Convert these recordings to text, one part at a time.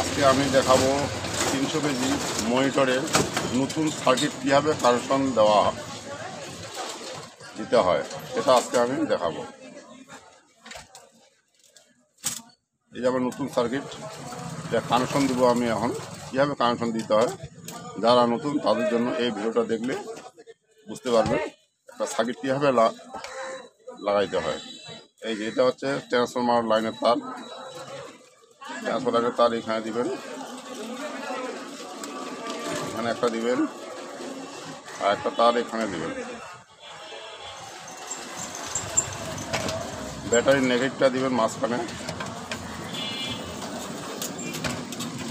আজকে আমি দেখাবো 300 কেজি মনিটরের নতুন সার্কিট কীভাবে কানেকশন দিতে হয় সেটা আজকে আমি দেখাবো। এই যে আমার নতুন সার্কিট, এটা কানেকশন দিব আমি এখন। কীভাবে কানেকশন দিতে হয় যারা নতুন তাদের জন্য এই ভিডিওটা দেখলে বুঝতে পারবেন একটা সার্কিট কীভাবে লাগাইতে হয়। এই যে এটা হচ্ছে ট্রান্সফরমার লাইনের তার। ট্রান্সফরমার লাইনের তার এখানে দিবেন, এখানে একটা দিবেন, আর একটা তার এখানে দিবেন। ব্যাটারির নেগেটিভটা দিবেন মাঝখানে।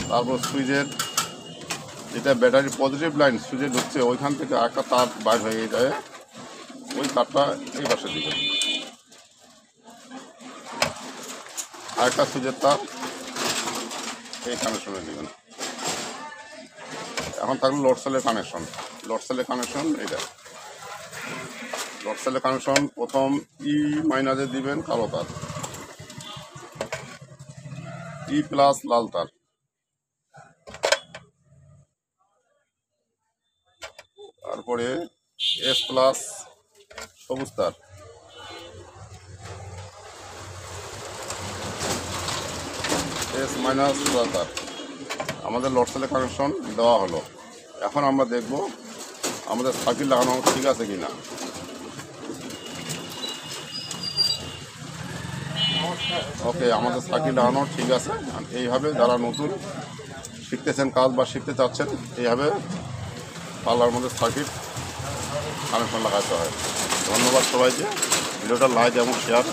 তারপর সুইচের যেটা ব্যাটারির পজিটিভ লাইন সুইচে ঢুকছে ওইখান থেকে একটা তার বাইর হয়ে যায়, ওই তারটা এই পাশে দিবেন। আরেকটা সুইচের তার এই কানেকশনে দিবেন। এখন থাকলো লোড সেলের কানেকশন। লোড সেলের কানেকশন এটা লোড সেলের কানেকশন প্রথম ই মাইনাসে দিবেন কালো তার, ই প্লাস লাল তার, তারপরে এস প্লাস সবুজ তার, এস মাইনাস সাদা তার। আমাদের লোড সেলের কানেকশন দেওয়া হলো। এখন আমরা দেখব আমাদের সার্কিট লাগানো ঠিক আছে কিনা। ওকে, আমাদের সার্কিট লাগানো ঠিক আছে। এইভাবে যারা নতুন শিখতেছেন কাজ বা শিখতে চাচ্ছেন এইভাবে পার্লার মধ্যে সার্কিট কানেকশন লাগাতে হয়। ধন্যবাদ সবাইকে। ভিডিওটা লাইক এবং শেয়ার